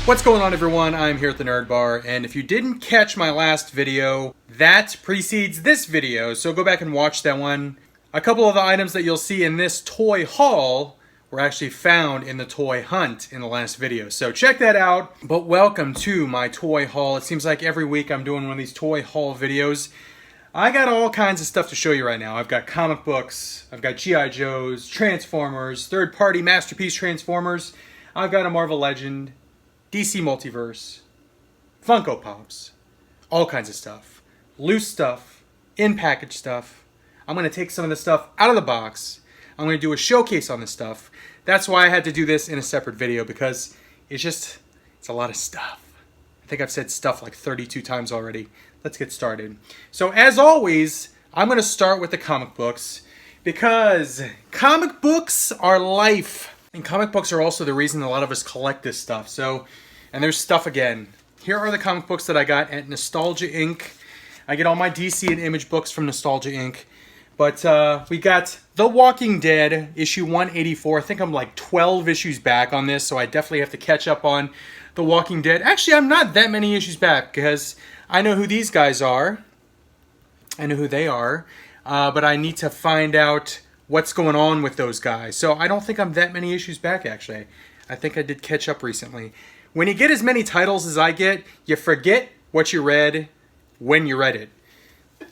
What's going on, everyone? I'm here at the Nerd Bar, and if you didn't catch my last video, that precedes this video, so go back and watch that one. A couple of the items that you'll see in this toy haul were actually found in the toy hunt in the last video, so check that out. But welcome to my toy haul. It seems like every week I'm doing one of these toy haul videos. I got all kinds of stuff to show you right now. I've got comic books, I've got G.I. Joes, Transformers, third-party Masterpiece Transformers, I've got a Marvel Legend, DC Multiverse, Funko Pops, all kinds of stuff. Loose stuff, in-package stuff. I'm going to take some of the stuff out of the box. I'm going to do a showcase on this stuff. That's why I had to do this in a separate video, because it's a lot of stuff. I think I've said stuff like 32 times already. Let's get started. So as always, I'm going to start with the comic books, because comic books are life. And comic books are also the reason a lot of us collect this stuff. So, and there's stuff again. Here are the comic books that I got at Nostalgia Inc. I get all my DC and Image books from Nostalgia Inc. But we got The Walking Dead, issue 184. I think I'm like 12 issues back on this, so I definitely have to catch up on The Walking Dead. Actually, I'm not that many issues back, because I know who these guys are. I know who they are. But I need to find out what's going on with those guys. So I don't think I'm that many issues back, actually. I think I did catch up recently. When you get as many titles as I get, you forget what you read when you read it.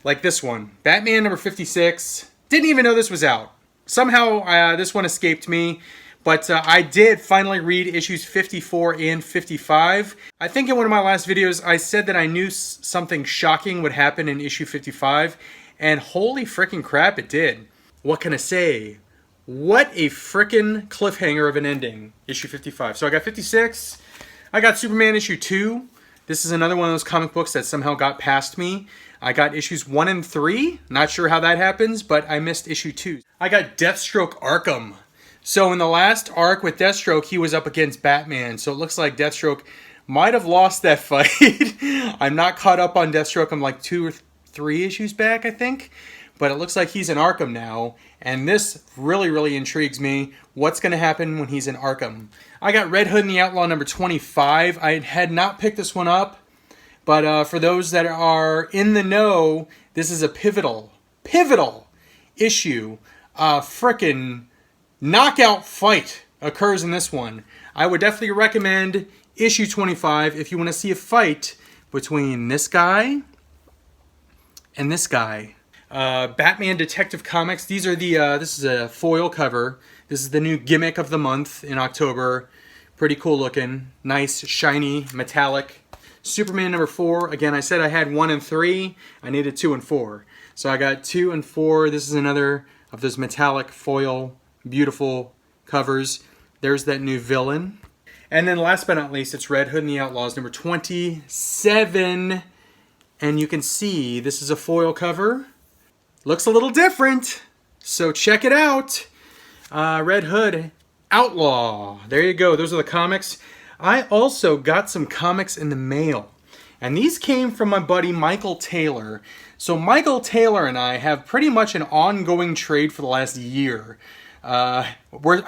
Like this one, Batman number 56. Didn't even know this was out. Somehow this one escaped me. But I did finally read issues 54 and 55. I think in one of my last videos, I said that I knew something shocking would happen in issue 55. And holy freaking crap, it did. What can I say? What a freaking cliffhanger of an ending. Issue 55. So I got 56. I got Superman issue 2. This is another one of those comic books that somehow got past me. I got issues 1 and 3. Not sure how that happens, but I missed issue 2. I got Deathstroke Arkham. So in the last arc with Deathstroke, he was up against Batman. So it looks like Deathstroke might have lost that fight. I'm not caught up on Deathstroke. I'm like 2 or 3 issues back, I think. But it looks like he's in Arkham now, and this really intrigues me. What's going to happen when he's in Arkham? I got Red Hood and the Outlaw number 25. I had not picked this one up, but for those that are in the know, this is a pivotal issue. Frickin' knockout fight occurs in this one. I would definitely recommend issue 25 if you want to see a fight between this guy and this guy. Batman Detective Comics. These are the, this is a foil cover. This is the new gimmick of the month in October. Pretty cool looking. Nice, shiny, metallic. Superman number 4. Again, I said I had 1 and 3. I needed 2 and 4. So I got 2 and 4. This is another of those metallic foil, beautiful covers. There's that new villain. And then last but not least, it's Red Hood and the Outlaws number 27. And you can see this is a foil cover. Looks a little different, so check it out. Red Hood, Outlaw. There you go. Those are the comics. I also got some comics in the mail, and these came from my buddy Michael Taylor. So Michael Taylor and I have pretty much an ongoing trade for the last year. I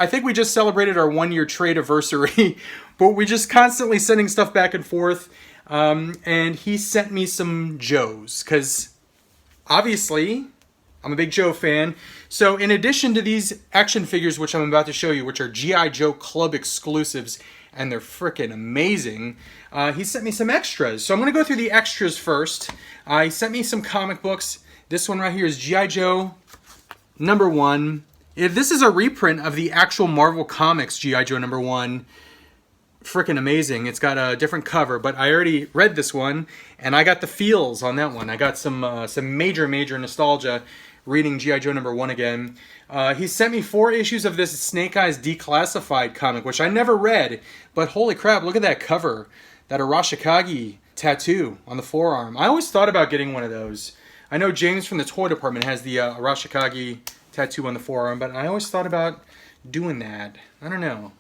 think we just celebrated our 1-year trade anniversary, but we just constantly sending stuff back and forth. And he sent me some Joes, because obviously I'm a big Joe fan. So in addition to these action figures, which I'm about to show you, which are G.I. Joe Club exclusives, and they're freaking amazing, he sent me some extras. So I'm going to go through the extras first. He sent me some comic books. This one right here is G.I. Joe number 1. This is a reprint of the actual Marvel Comics G.I. Joe number 1. Freaking amazing. It's got a different cover, but I already read this one, and I got the feels on that one. I got some major nostalgia reading G.I. Joe number 1 again. He sent me 4 issues of this Snake Eyes Declassified comic, which I never read, but holy crap, look at that cover. That Arashikage tattoo on the forearm. I always thought about getting one of those. I know James from the toy department has the Arashikage tattoo on the forearm, but I always thought about doing that. I don't know.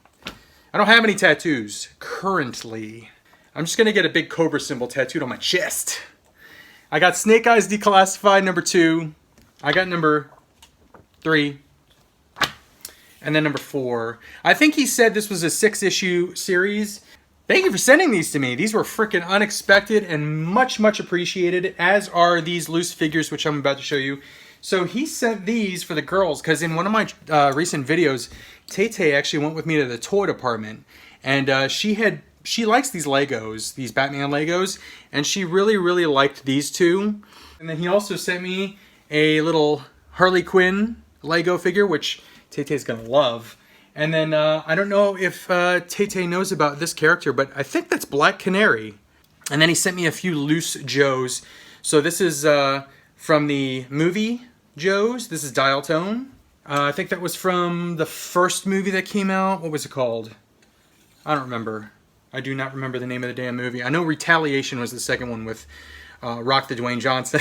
I don't have any tattoos currently. I'm just going to get a big Cobra symbol tattooed on my chest. I got Snake Eyes Declassified number 2. I got number 3. And then number 4. I think he said this was a 6-issue series. Thank you for sending these to me. These were freaking unexpected and much, much appreciated, as are these loose figures, which I'm about to show you. So he sent these for the girls, because in one of my recent videos, Tay actually went with me to the toy department, and she likes these Legos, these Batman Legos, and she really, really liked these two. And then he also sent me a little Harley Quinn Lego figure, which Tay's gonna love. And then I don't know if Tay knows about this character, but I think that's Black Canary. And then he sent me a few loose Joes. So this is from the movie Joes. This is Dial Tone. I think that was from the first movie that came out. What was it called? I don't remember. I do not remember the name of the damn movie. I know Retaliation was the second one with Rock the Dwayne Johnson.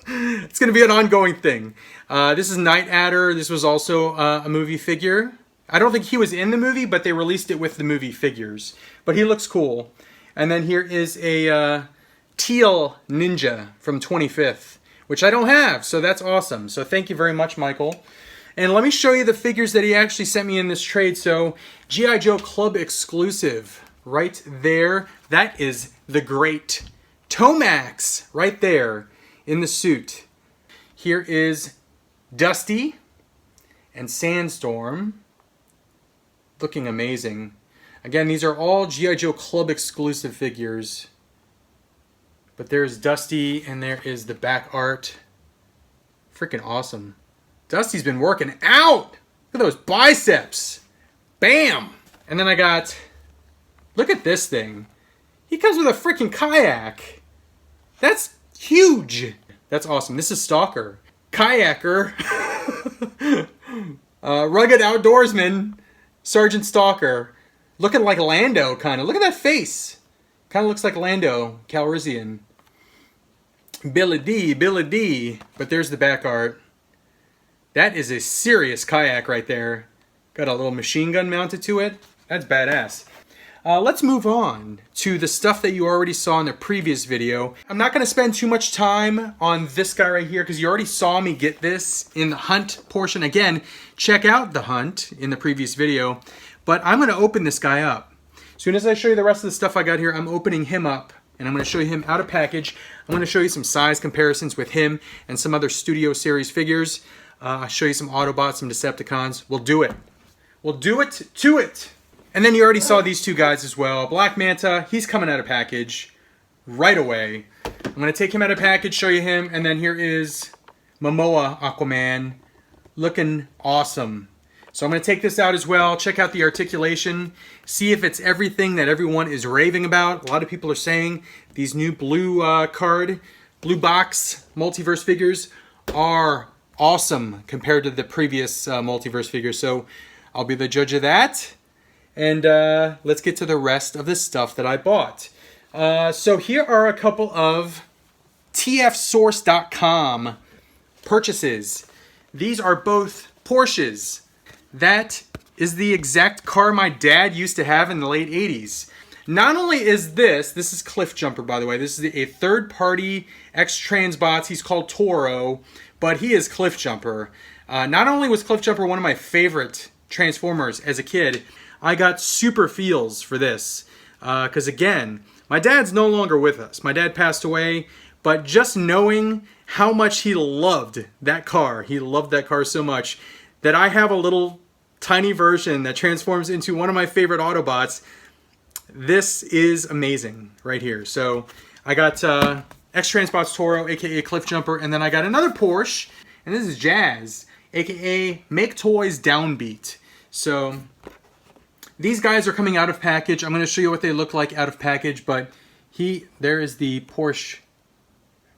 It's going to be an ongoing thing. This is Night Adder. This was also a movie figure. I don't think he was in the movie, but they released it with the movie figures. But he looks cool. And then here is a teal ninja from 25th, which I don't have, so that's awesome. So thank you very much, Michael. And let me show you the figures that he actually sent me in this trade. So G.I. Joe Club exclusive right there. That is the great Tomax right there in the suit. Here is Dusty and Sandstorm. Looking amazing. Again, these are all G.I. Joe Club exclusive figures. But there's Dusty and there is the back art. Freaking awesome. Dusty's been working out! Look at those biceps! Bam! And then I got... Look at this thing. He comes with a freaking kayak. That's huge! That's awesome. This is Stalker. Kayaker. Rugged outdoorsman. Sergeant Stalker. Looking like Lando, kind of. Look at that face. Kind of looks like Lando Calrissian. Billy D. But there's the back art. That is a serious kayak right there. Got a little machine gun mounted to it. That's badass. Let's move on to the stuff that you already saw in the previous video. I'm not going to spend too much time on this guy right here because you already saw me get this in the hunt portion. Again, check out the hunt in the previous video. But I'm going to open this guy up. As soon as I show you the rest of the stuff I got here, I'm opening him up. And I'm going to show you him out of package. I'm going to show you some size comparisons with him and some other Studio Series figures. I'll show you some Autobots, some Decepticons. We'll do it. We'll do it to it. And then you already saw these two guys as well. Black Manta, he's coming out of package right away. I'm going to take him out of package, show you him, and then here is Momoa Aquaman, looking awesome. So I'm going to take this out as well, check out the articulation, see if it's everything that everyone is raving about. A lot of people are saying these new blue box Multiverse figures are awesome compared to the previous Multiverse figures. So I'll be the judge of that. And let's get to the rest of the stuff that I bought. So here are a couple of tfsource.com purchases. These are both Porsches. That is the exact car my dad used to have in the late 80s. Not only is this is Cliffjumper, by the way. This is a third-party ex-Transbots. He's called Toro, but he is Cliffjumper. Not only was Cliffjumper one of my favorite Transformers as a kid, I got super feels for this. Because again, my dad's no longer with us. My dad passed away, but just knowing how much he loved that car, he loved that car so much, that I have a little tiny version that transforms into one of my favorite Autobots. This is amazing right here. So I got X-Transbots Toro, aka Cliffjumper, and then I got another Porsche, and this is Jazz, aka Make Toys Downbeat. So these guys are coming out of package. I'm going to show you what they look like out of package, but there is the Porsche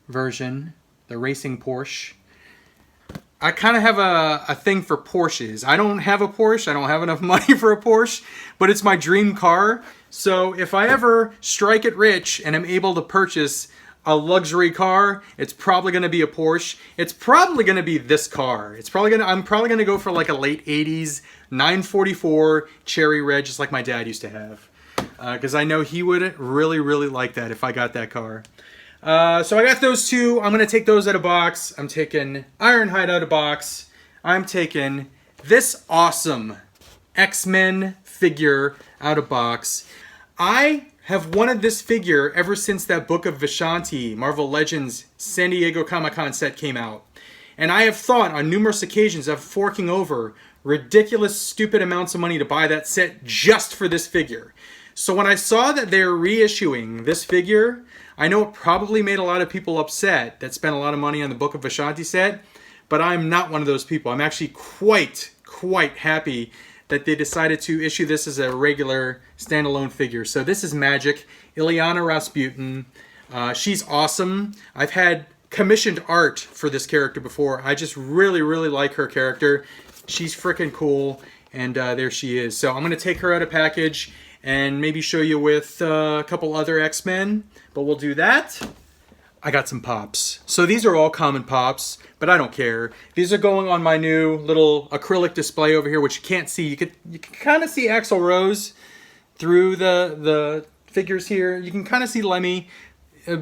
version, the racing Porsche. I kind of have a thing for Porsches. I don't have a Porsche. I don't have enough money for a Porsche, but it's my dream car. So if I ever strike it rich and am able to purchase a luxury car, it's probably going to be a Porsche. It's probably going to be this car. I'm probably going to go for like a late 80s 944 cherry red, just like my dad used to have. Because I know he would really, really like that if I got that car. So I got those two. I'm going to take those out of box. I'm taking Ironhide out of box. I'm taking this awesome X-Men figure out of box. I have wanted this figure ever since that Book of Vishanti, Marvel Legends San Diego Comic-Con set came out. And I have thought on numerous occasions of forking over ridiculous, stupid amounts of money to buy that set just for this figure. So when I saw that they're reissuing this figure, I know it probably made a lot of people upset that spent a lot of money on the Book of Vishanti set, but I'm not one of those people. I'm actually quite happy that they decided to issue this as a regular standalone figure. So this is Magic, Ilyana Rasputin. She's awesome. I've had commissioned art for this character before. I just really like her character. She's freaking cool, and there she is. So I'm going to take her out of package and maybe show you with a couple other X-Men, but we'll do that. I got some pops. So these are all common pops, but I don't care. These are going on my new little acrylic display over here, which you can't see. You can kind of see Axl Rose through the figures here. You can kind of see Lemmy,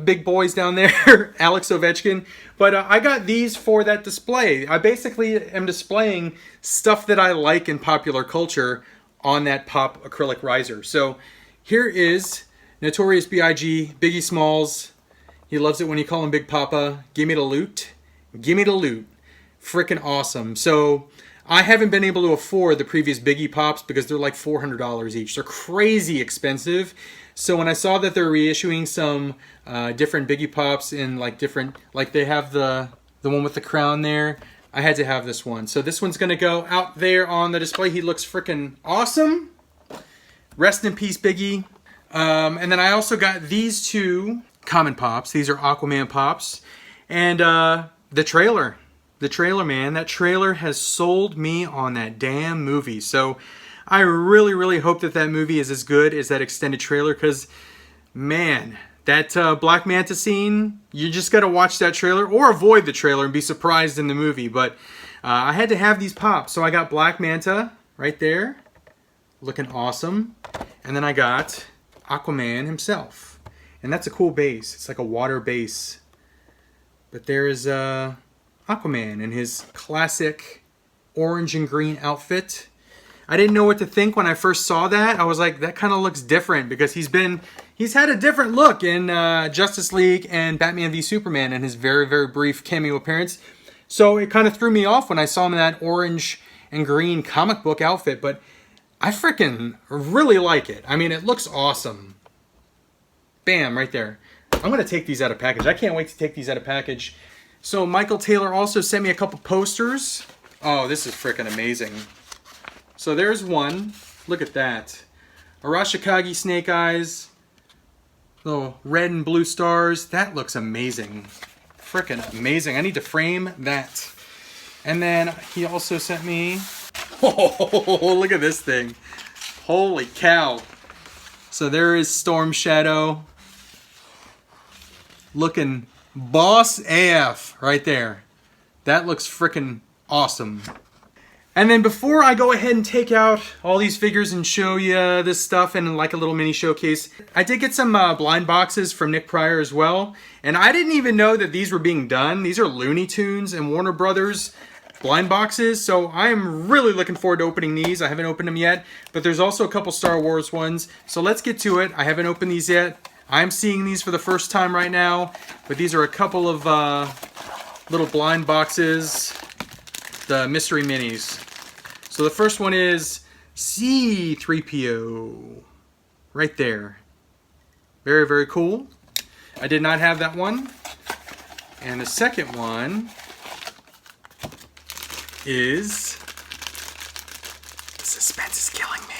big boys down there, Alex Ovechkin. But I got these for that display. I basically am displaying stuff that I like in popular culture on that pop acrylic riser. So here is Notorious B.I.G., Biggie Smalls. He loves it when you call him Big Papa. Give me the loot. Give me the loot. Frickin' awesome. So I haven't been able to afford the previous Biggie Pops because they're like $400 each. They're crazy expensive. So when I saw that they're reissuing some different Biggie Pops in like different, like they have the one with the crown there, I had to have this one. So this one's going to go out there on the display. He looks frickin' awesome. Rest in peace, Biggie. And then I also got these two common pops. These are Aquaman pops. And the trailer, man, that trailer has sold me on that damn movie. So I really hope that that movie is as good as that extended trailer, because man, that Black Manta scene, you just got to watch that trailer or avoid the trailer and be surprised in the movie. But I had to have these pops. So I got Black Manta right there, looking awesome. And then I got Aquaman himself. And that's a cool base. It's like a water base. But there is Aquaman in his classic orange and green outfit. I didn't know what to think when I first saw that. I was like, that kind of looks different, because he's had a different look in Justice League and Batman v Superman in his very brief cameo appearance. So it kind of threw me off when I saw him in that orange and green comic book outfit. But I freaking really like it. I mean, it looks awesome. Bam, right there. I'm going to take these out of package. I can't wait to take these out of package. So Michael Taylor also sent me a couple posters. Oh, this is freaking amazing. So there's one. Look at that. Arashikage Snake Eyes. Little red and blue stars. That looks amazing. Freaking amazing. I need to frame that. And then he also sent me... Oh, look at this thing. Holy cow. So there is Storm Shadow. Looking boss AF right there. That looks freaking awesome. And then before I go ahead and take out all these figures and show you this stuff in like a little mini showcase, I did get some blind boxes from Nick Pryor as well. And I didn't even know that these were being done. These are Looney Tunes and Warner Brothers blind boxes. So I am really looking forward to opening these. I haven't opened them yet, but there's also a couple Star Wars ones. So let's get to it. I haven't opened these yet. I'm seeing these for the first time right now, but these are a couple of little blind boxes, the mystery minis. So the first one is C-3PO, right there. Very cool. I did not have that one. And the second one is... The suspense is killing me.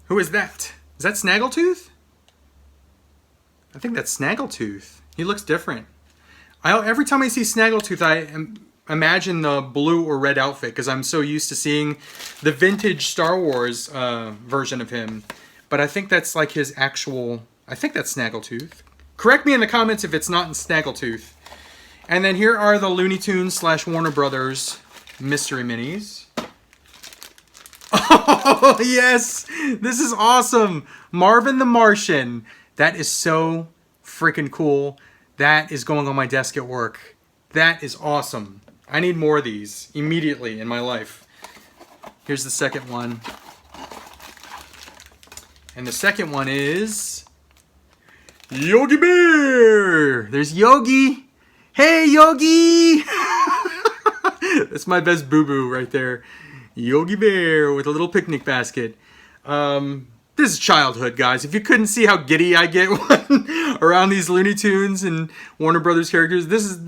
Who is that? Is that Snaggletooth? I think that's Snaggletooth. He looks different. Every time I see Snaggletooth, I imagine the blue or red outfit, because I'm so used to seeing the vintage Star Wars version of him. But I think that's like his actual... I think that's Snaggletooth. Correct me in the comments if it's not in Snaggletooth. And then here are the Looney Tunes / Warner Brothers mystery minis. Oh, yes! This is awesome! Marvin the Martian. That is so freaking cool. That is going on my desk at work. That is awesome. I need more of these immediately in my life. Here's the second one. And the second one is Yogi Bear. There's Yogi. Hey, Yogi. That's my best boo-boo right there. Yogi Bear with a little picnic basket. This is childhood, guys. If you couldn't see how giddy I get around these Looney Tunes and Warner Brothers characters, this is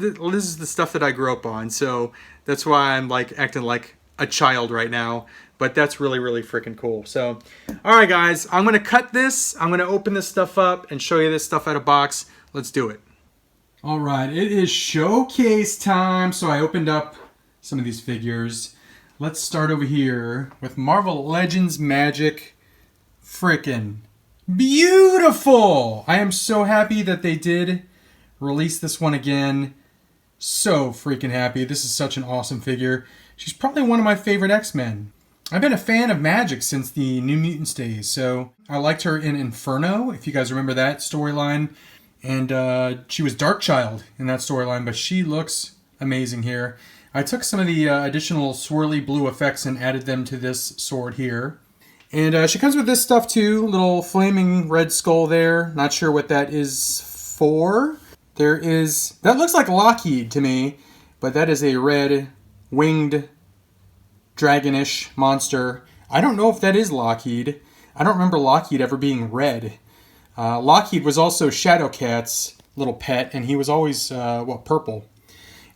the stuff that I grew up on. So that's why I'm like acting like a child right now. But that's really, really freaking cool. So, all right, guys, I'm going to cut this. I'm going to open this stuff up and show you this stuff out of box. Let's do it. All right, it is showcase time. So I opened up some of these figures. Let's start over here with Marvel Legends Magic. Frickin' beautiful! I am so happy that they did release this one again. So freaking happy. This is such an awesome figure. She's probably one of my favorite X-Men. I've been a fan of Magic since the New Mutants days, so I liked her in Inferno, if you guys remember that storyline. And she was Darkchild in that storyline, but she looks amazing here. I took some of the additional swirly blue effects and added them to this sword here. And she comes with this stuff too, little flaming red skull there. Not sure what that is for. That looks like Lockheed to me, but that is a red winged dragonish monster. I don't know if that is Lockheed. I don't remember Lockheed ever being red. Lockheed was also Shadowcat's little pet, and he was always, purple.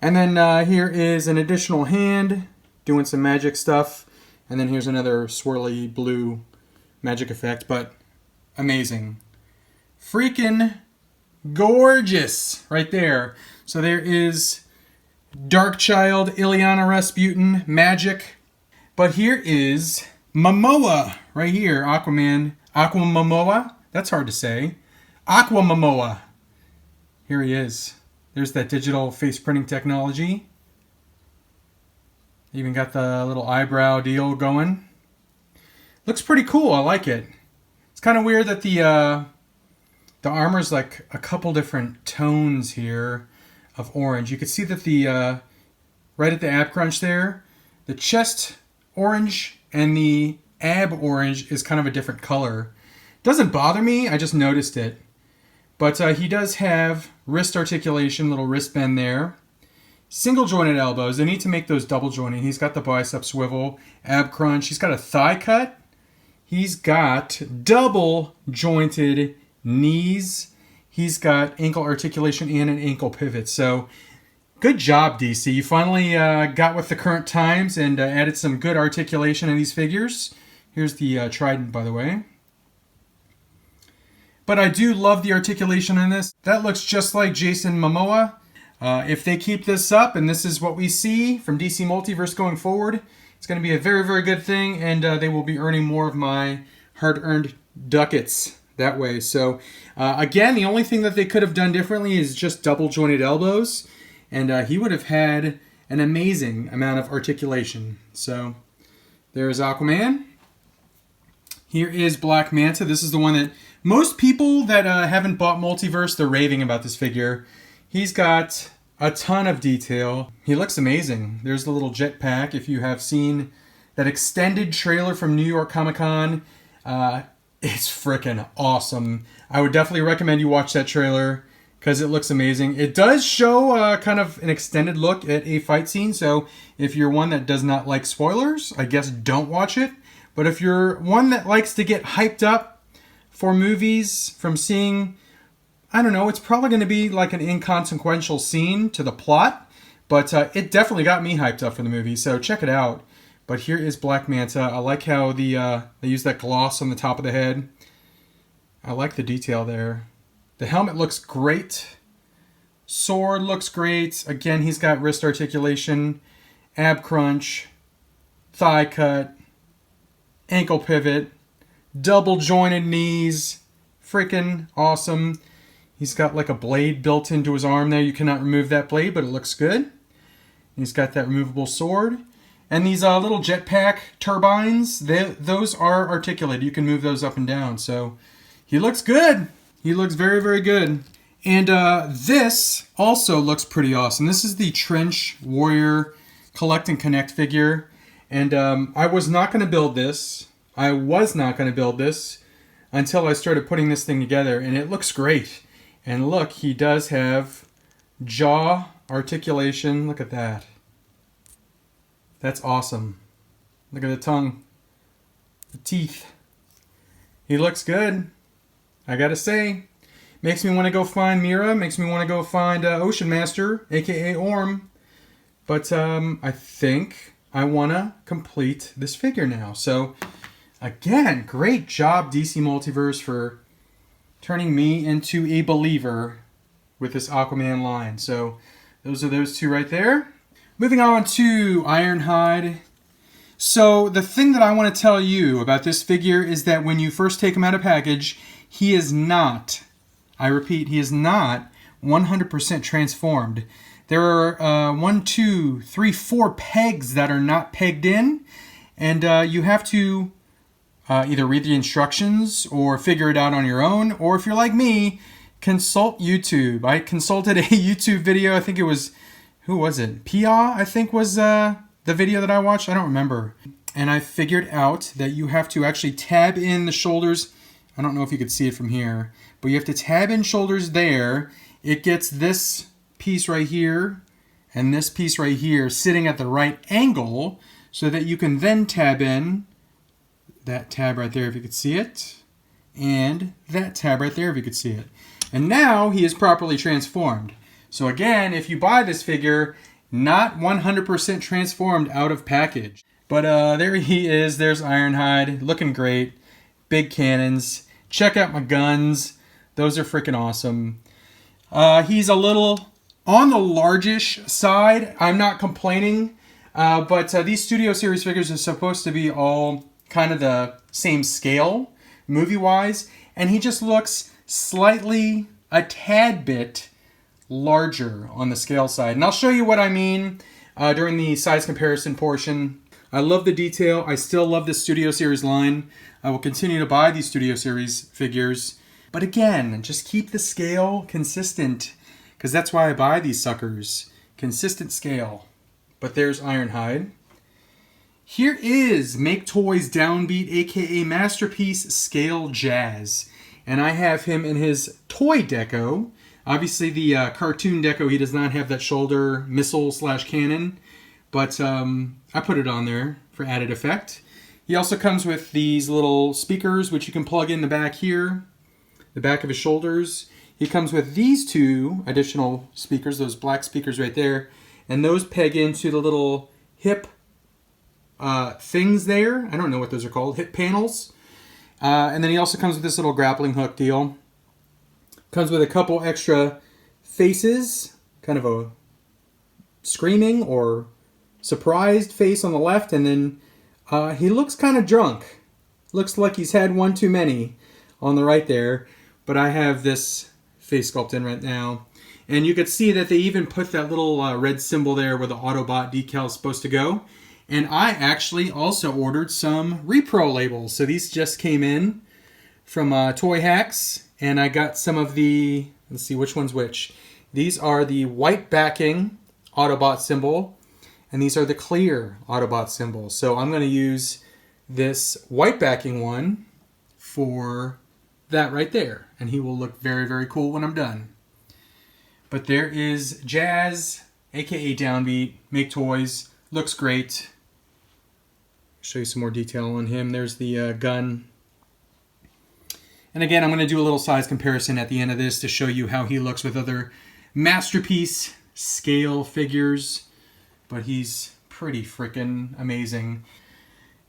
And then here is an additional hand doing some magic stuff. And then here's another swirly blue magic effect, but amazing. Freaking gorgeous right there. So there is Darkchild, Ileana Rasputin, magic. But here is Momoa right here, Aquaman. Aquamomoa? That's hard to say. Aquamomoa. Here he is. There's that digital face printing technology. Even got the little eyebrow deal going. Looks pretty cool. I like it. It's kind of weird that the armor's like a couple different tones here of orange. You can see that the right at the ab crunch there, the chest orange and the ab orange is kind of a different color. Doesn't bother me. I just noticed it. But he does have wrist articulation, little wristband there. Single jointed elbows. They need to make those double jointed. He's got the bicep swivel, ab crunch. He's got a thigh cut. He's got double jointed knees. He's got ankle articulation and an ankle pivot. So good job, DC. You finally got with the current times and added some good articulation in these figures. Here's the trident, by the way. But I do love the articulation in this. That looks just like Jason Momoa. If they keep this up, and this is what we see from DC Multiverse going forward, it's going to be a very, very good thing, and they will be earning more of my hard-earned ducats that way. So, again, the only thing that they could have done differently is just double-jointed elbows, and he would have had an amazing amount of articulation. So, there's Aquaman. Here is Black Manta. This is the one that most people that haven't bought Multiverse, they're raving about this figure. He's got a ton of detail. He looks amazing. There's the little jetpack. If you have seen that extended trailer from New York Comic Con, it's freaking awesome. I would definitely recommend you watch that trailer because it looks amazing. It does show kind of an extended look at a fight scene, so if you're one that does not like spoilers, I guess don't watch it. But if you're one that likes to get hyped up for movies from seeing, I don't know, it's probably going to be like an inconsequential scene to the plot, but it definitely got me hyped up for the movie, so check it out. But here is Black Manta. I like how they use that gloss on the top of the head. I like the detail there. The helmet looks great. Sword looks great. Again, he's got wrist articulation, ab crunch, thigh cut, ankle pivot, double jointed knees. Freaking awesome. He's got like a blade built into his arm there. You cannot remove that blade, but it looks good. He's got that removable sword. And these little jetpack turbines, those are articulated. You can move those up and down. So he looks good. He looks very, very good. And this also looks pretty awesome. This is the Trench Warrior Collect and Connect figure. And I was not going to build this. until I started putting this thing together, and it looks great. And look, he does have jaw articulation. Look at that. That's awesome. Look at the tongue, the teeth. He looks good, I gotta say. Makes me want to go find Mira, makes me want to go find Ocean Master, aka Orm. But I think I want to complete this figure now. So, again, great job, DC Multiverse, for turning me into a believer with this Aquaman line. So, those are those two right there. Moving on to Ironhide. So, the thing that I want to tell you about this figure is that when you first take him out of package, he is not, I repeat, he is not 100% transformed. There are 4 pegs that are not pegged in, and you have to either read the instructions or figure it out on your own, or if you're like me, consult YouTube. I consulted a YouTube video. I think it was, who was it? Pia, I think was the video that I watched. I don't remember. And I figured out that you have to actually tab in the shoulders. I don't know if you could see it from here, but you have to tab in shoulders there. It gets this piece right here and this piece right here sitting at the right angle so that you can then tab in that tab right there if you could see it, and that tab right there if you could see it. And now he is properly transformed. So again, if you buy this figure, not 100% transformed out of package. But there he is. There's Ironhide, looking great. Big cannons. Check out my guns. Those are freaking awesome. He's a little on the largish side. I'm not complaining. But these Studio Series figures are supposed to be all kind of the same scale, movie-wise. And he just looks slightly, a tad bit larger on the scale side. And I'll show you what I mean during the size comparison portion. I love the detail. I still love the Studio Series line. I will continue to buy these Studio Series figures. But again, just keep the scale consistent, because that's why I buy these suckers. Consistent scale. But there's Ironhide. Here is Make Toys Downbeat, aka Masterpiece Scale Jazz. And I have him in his toy deco. Obviously the cartoon deco, he does not have that shoulder missile / cannon. But I put it on there for added effect. He also comes with these little speakers, which you can plug in the back here. The back of his shoulders. He comes with these 2 additional speakers, those black speakers right there. And those peg into the little hip things there. I don't know what those are called. Hip panels. And then he also comes with this little grappling hook deal. Comes with a couple extra faces. Kind of a screaming or surprised face on the left. And then he looks kind of drunk. Looks like he's had one too many on the right there. But I have this face sculpt in right now. And you could see that they even put that little red symbol there where the Autobot decal is supposed to go. And I actually also ordered some repro labels. So these just came in from Toy Hacks. And I got some of the, let's see which one's which. These are the white backing Autobot symbol. And these are the clear Autobot symbols. So I'm going to use this white backing one for that right there. And he will look very, very cool when I'm done. But there is Jazz, aka Downbeat, Make Toys. Looks great. Show you some more detail on him. There's the gun. And again, I'm going to do a little size comparison at the end of this to show you how he looks with other Masterpiece scale figures. But he's pretty freaking amazing.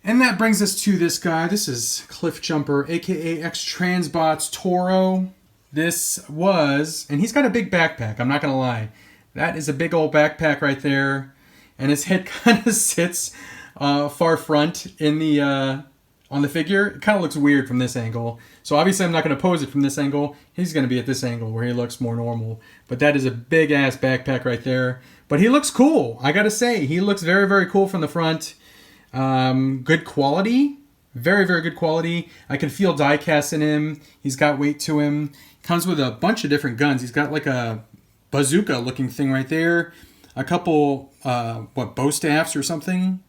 And that brings us to this guy. This is Cliffjumper, aka X-Transbots Toro. This was, and he's got a big backpack, I'm not going to lie. That is a big old backpack right there. And his head kind of sits far front in the on the figure. It kind of looks weird from this angle. So obviously I'm not going to pose it from this angle. He's going to be at this angle where he looks more normal. But that is a big ass backpack right there. But he looks cool. I got to say, he looks very, very cool from the front. Good quality. Very, very good quality. I can feel die cast in him. He's got weight to him. Comes with a bunch of different guns. He's got like a bazooka looking thing right there. A couple, bow staffs or something?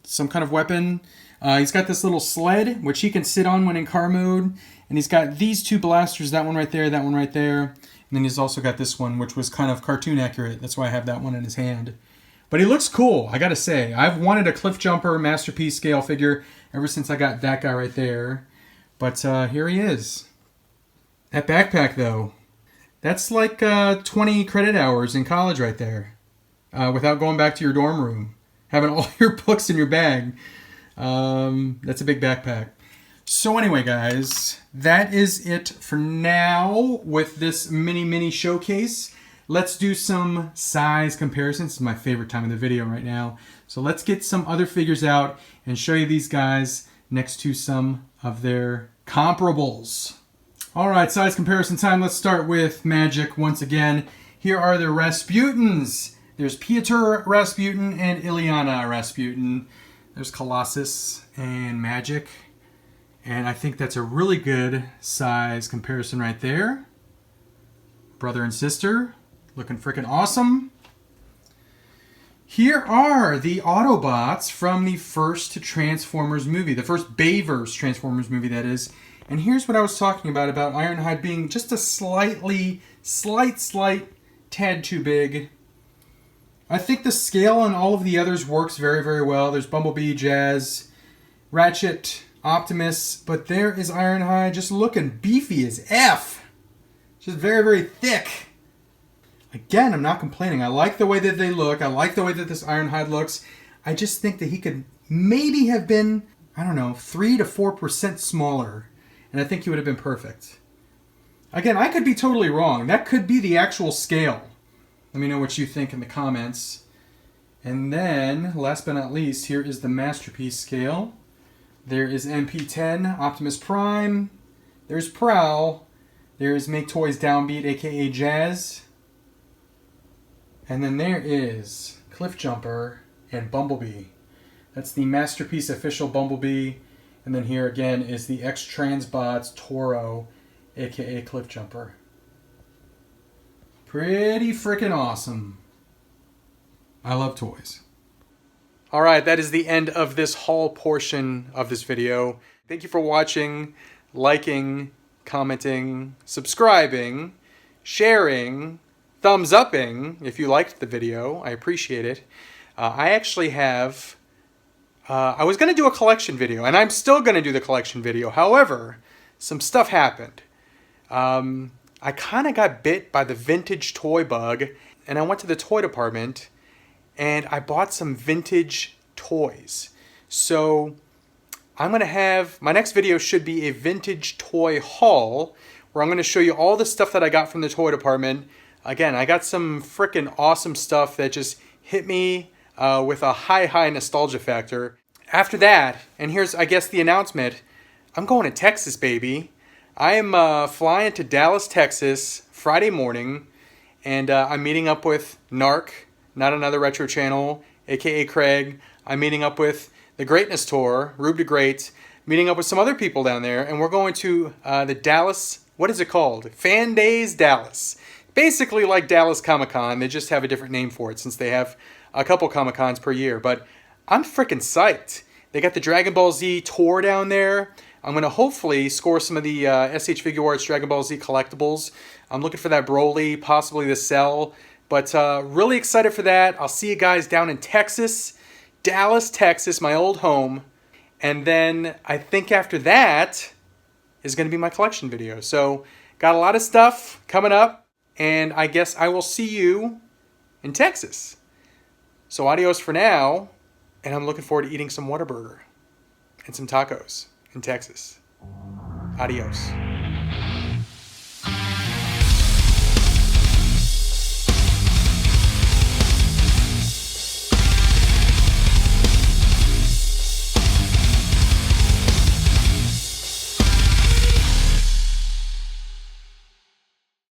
Some kind of weapon. He's got this little sled, which he can sit on when in car mode. And he's got these two blasters, that one right there, that one right there. And then he's also got this one, which was kind of cartoon accurate. That's why I have that one in his hand. But he looks cool, I gotta say. I've wanted a Cliffjumper Masterpiece scale figure ever since I got that guy right there. But here he is. That backpack, though, that's like 20 credit hours in college right there. Without going back to your dorm room. Having all your books in your bag. That's a big backpack. So anyway, guys, that is it for now with this mini showcase. Let's do some size comparisons. It's my favorite time of the video right now. So let's get some other figures out and show you these guys next to some of their comparables. All right, size comparison time. Let's start with Magic once again. Here are the Rasputins. There's Piotr Rasputin and Ilyana Rasputin. There's Colossus and Magic. And I think that's a really good size comparison right there. Brother and sister, looking freaking awesome. Here are the Autobots from the first Transformers movie, the first Bayverse Transformers movie, that is. And here's what I was talking about Ironhide being just a slight tad too big. I think the scale on all of the others works very, very well. There's Bumblebee, Jazz, Ratchet, Optimus, but there is Ironhide just looking beefy as F. Just very, very thick. Again, I'm not complaining. I like the way that they look. I like the way that this Ironhide looks. I just think that he could maybe have been, I don't know, 3 to 4% smaller. And I think he would have been perfect. Again, I could be totally wrong. That could be the actual scale. Let me know what you think in the comments. And then, last but not least, here is the Masterpiece scale. There is MP10, Optimus Prime. There's Prowl. There's Make Toys Downbeat, aka Jazz. And then there is Cliffjumper and Bumblebee. That's the Masterpiece official Bumblebee. And then here again is the X-Transbots Toro, aka Cliffjumper. Pretty freaking awesome. I love toys. Alright, that is the end of this haul portion of this video. Thank you for watching, liking, commenting, subscribing, sharing, thumbs upping if you liked the video. I appreciate it. I actually have... I was going to do a collection video, and I'm still going to do the collection video. However, some stuff happened. I kind of got bit by the vintage toy bug, and I went to the toy department, and I bought some vintage toys. So I'm going to have... my next video should be a vintage toy haul, where I'm going to show you all the stuff that I got from the toy department. Again, I got some freaking awesome stuff that just hit me with a high nostalgia factor. After that, and here's, I guess, the announcement, I'm going to Texas, baby. I am flying to Dallas, Texas, Friday morning, and I'm meeting up with Narc, Not Another Retro Channel, aka Craig. I'm meeting up with the Greatness Tour, Rube the Great, meeting up with some other people down there, and we're going to the Dallas, what is it called? Fan Days Dallas. Basically like Dallas Comic-Con, they just have a different name for it since they have a couple Comic-Cons per year, but I'm freaking psyched. They got the Dragon Ball Z tour down there. I'm going to hopefully score some of the SH Figure Arts Dragon Ball Z collectibles. I'm looking for that Broly, possibly the Cell, but really excited for that. I'll see you guys down in Texas, Dallas, Texas, my old home, and then I think after that is going to be my collection video. So got a lot of stuff coming up, and I guess I will see you in Texas. So adios for now, and I'm looking forward to eating some Whataburger and some tacos in Texas. Adios.